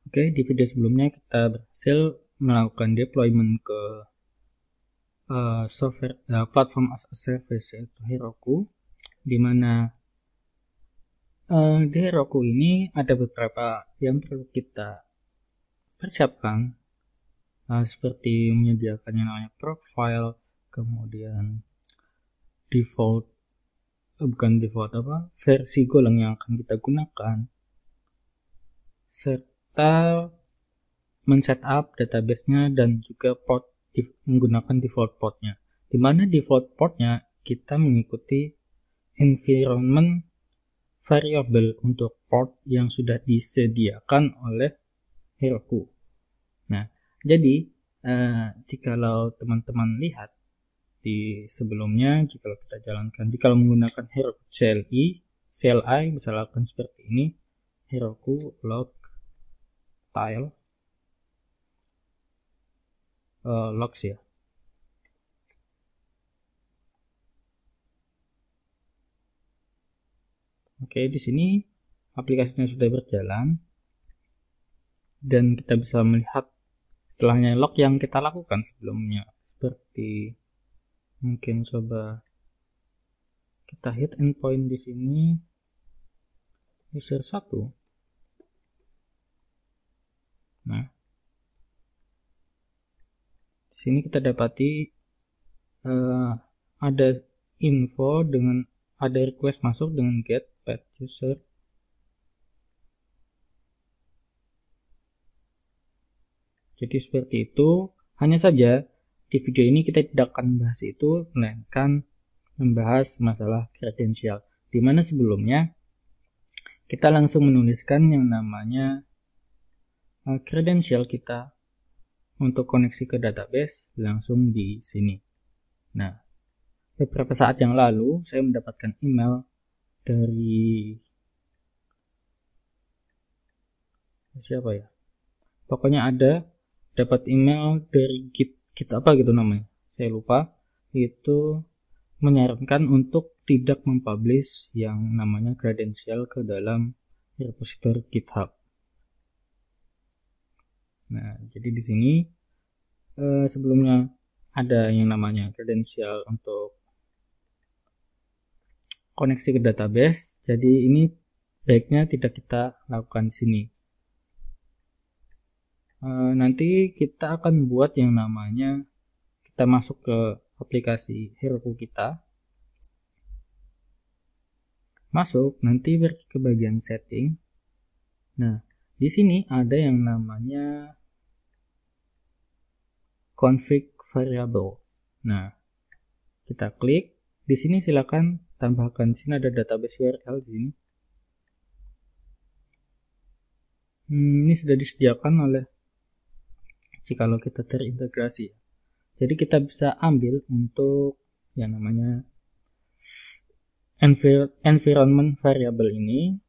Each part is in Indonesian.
Oke, di video sebelumnya kita berhasil melakukan deployment ke software platform as a service yaitu Heroku, di mana di Heroku ini ada beberapa yang perlu kita persiapkan, seperti menyediakan yang namanya profile, kemudian default versi Golang yang akan kita gunakan, serta men-setup database-nya dan juga port menggunakan default portnya, di mana default portnya kita mengikuti environment variable untuk port yang sudah disediakan oleh Heroku. Nah, jadi jikalau teman-teman lihat di sebelumnya, jika kita jalankan, jika menggunakan Heroku CLI misalkan seperti ini, Heroku log tile logs ya. Oke, di sini aplikasinya sudah berjalan dan kita bisa melihat setelahnya log yang kita lakukan sebelumnya. Seperti mungkin coba kita hit endpoint di sini, user 1. Nah, di sini kita dapati ada info dengan ada request masuk dengan get pet user. Jadi seperti itu. Hanya saja di video ini kita tidak akan membahas itu, melainkan membahas masalah kredensial, di mana sebelumnya kita langsung menuliskan yang namanya kredensial kita untuk koneksi ke database langsung di sini. Nah, beberapa saat yang lalu saya mendapatkan email dari siapa ya? Pokoknya dapat email dari Git apa gitu namanya. Saya lupa. Itu menyarankan untuk tidak mempublish yang namanya kredensial ke dalam repositori GitHub. Nah, jadi di sini sebelumnya ada yang namanya kredensial untuk koneksi ke database. Jadi ini baiknya tidak kita lakukan di sini. Nanti kita akan buat yang namanya, kita masuk ke aplikasi Heroku kita, masuk, nanti pergi ke bagian setting. Nah, di sini ada yang namanya config variable. Nah, kita klik di sini, silakan tambahkan. Di sini ada database URL di sini. Ini sudah disediakan oleh jikalau kita terintegrasi. Jadi kita bisa ambil untuk yang namanya environment variable ini.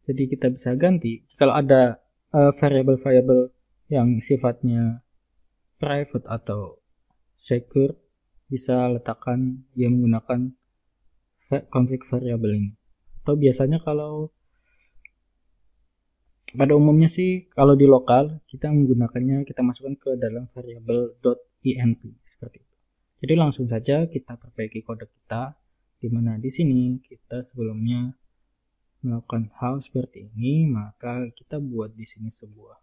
Jadi kita bisa ganti kalau ada variable-variable yang sifatnya private atau secure, bisa letakkan yang menggunakan config variable ini. Atau biasanya kalau pada umumnya sih kalau di lokal kita menggunakannya, kita masukkan ke dalam variable .env seperti itu. Jadi langsung saja kita perbaiki kode kita, di mana di sini kita sebelumnya melakukan hal seperti ini, maka kita buat di sini sebuah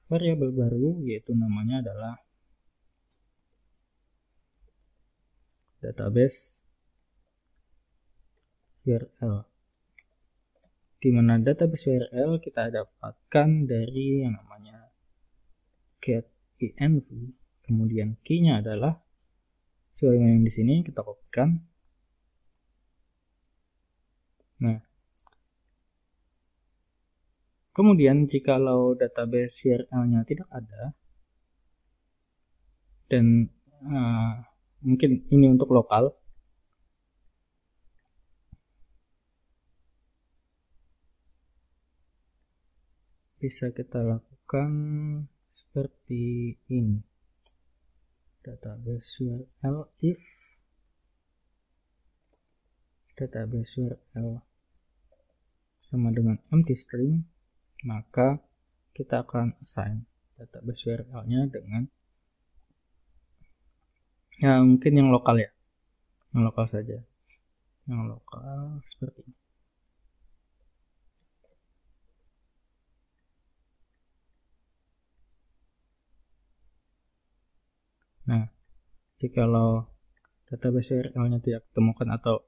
variabel baru, yaitu namanya adalah database URL, di mana database URL kita dapatkan dari yang namanya get env, kemudian key-nya adalah sebagaimana yang di sini, kita kopikan. Nah, kemudian jikalau database URL-nya tidak ada, dan mungkin ini untuk lokal, bisa kita lakukan seperti ini, database URL if database URL sama dengan empty string, maka kita akan assign database URL-nya dengan mungkin yang lokal ya, yang lokal saja, yang lokal seperti ini. Nah, jikalau database URL-nya tidak ditemukan atau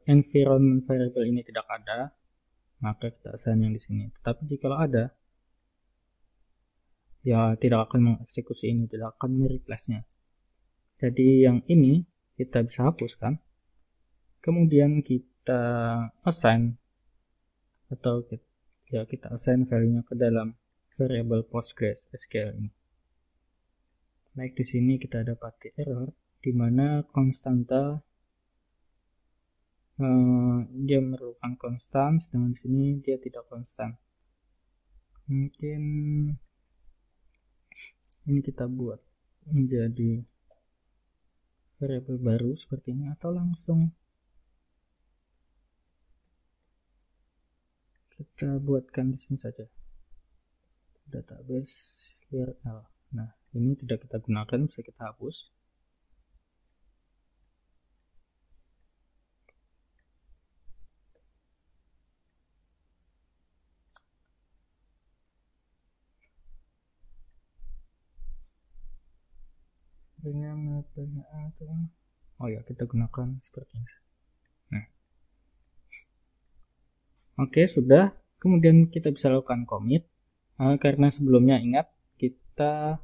environment variable ini tidak ada, maka kita assign yang di sini. Tetapi jikalau ada, ya tidak akan mengeksekusi ini, tidak akan mereplace-nya. Jadi yang ini kita bisa hapuskan. Kemudian kita assign atau kita assign value-nya ke dalam variable Postgres SQL ini. Baik, di sini kita dapati error di mana konstanta dia memerlukan konstan, sedangkan di sini dia tidak konstan. Mungkin ini kita buat menjadi variable baru seperti ini, atau langsung kita buatkan di sini saja database URL. Nah, ini tidak kita gunakan, bisa kita hapus. Oh ya, kita gunakan seperti ini. Nah, oke, sudah. Kemudian kita bisa lakukan commit, karena sebelumnya ingat kita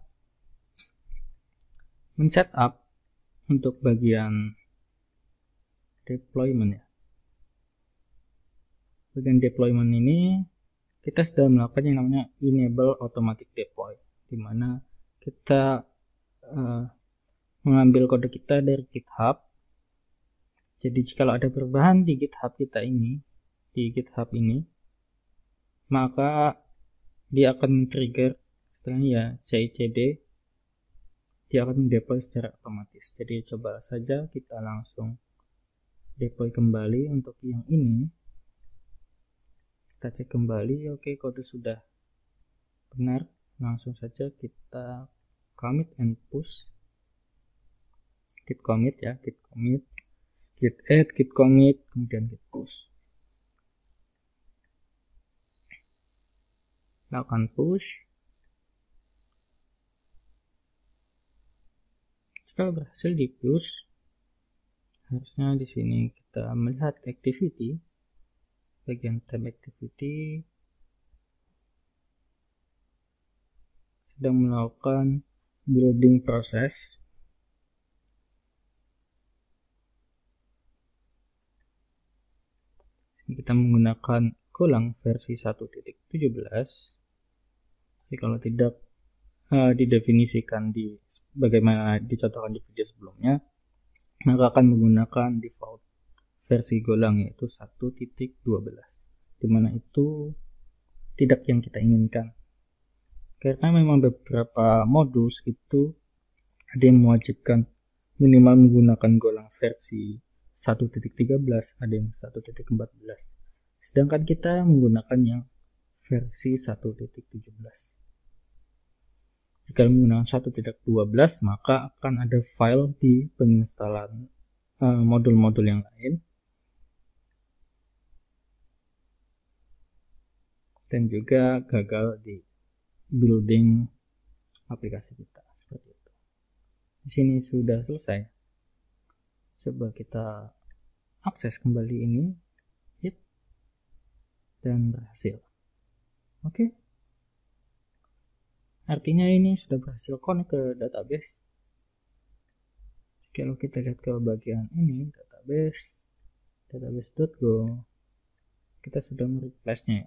men-setup untuk bagian deployment ya. Bagian deployment ini kita sudah melakukan yang namanya enable automatic deploy, di mana kita mengambil kode kita dari GitHub. Jadi jika ada perubahan di GitHub kita ini, maka dia akan trigger setelahnya ya CICD, dia akan deploy secara otomatis. Jadi coba saja kita langsung deploy kembali untuk yang ini. Kita cek kembali, oke, kode sudah benar. Langsung saja kita commit and push. Git commit ya, git commit, git add, git commit, kemudian git push. Lakukan push. Jika berhasil di push, harusnya di sini kita melihat activity, bagian tab activity sedang melakukan building proses. Kita menggunakan Golang versi 1.17. Jadi kalau tidak didefinisikan di bagaimana dicontohkan di video sebelumnya, maka akan menggunakan default versi Golang yaitu 1.12, dimana itu tidak yang kita inginkan, karena memang beberapa modus itu ada yang mewajibkan minimal menggunakan Golang versi 1.13, ada yang 1.14, sedangkan kita menggunakan yang versi 1.17. Jika menggunakan 1.12, maka akan ada file di penginstalan modul-modul yang lain, dan juga gagal di building aplikasi kita seperti itu. Di sini sudah selesai. Coba kita akses kembali ini, dan berhasil. Oke. Artinya ini sudah berhasil connect ke database. Kalau kita lihat ke bagian ini, database.go, kita sudah mereplace-nya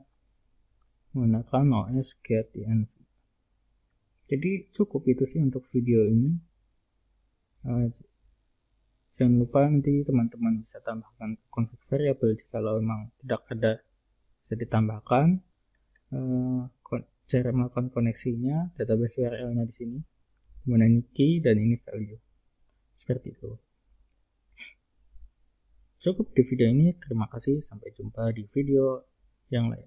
menggunakan OS get env. Jadi cukup itu sih untuk video ini. Jangan lupa nanti teman-teman bisa tambahkan config variable jika memang tidak ada, bisa ditambahkan cara melakukan koneksinya, database URL-nya di sini, dimana ini key dan ini value, seperti itu. Cukup di video ini, terima kasih, sampai jumpa di video yang lain.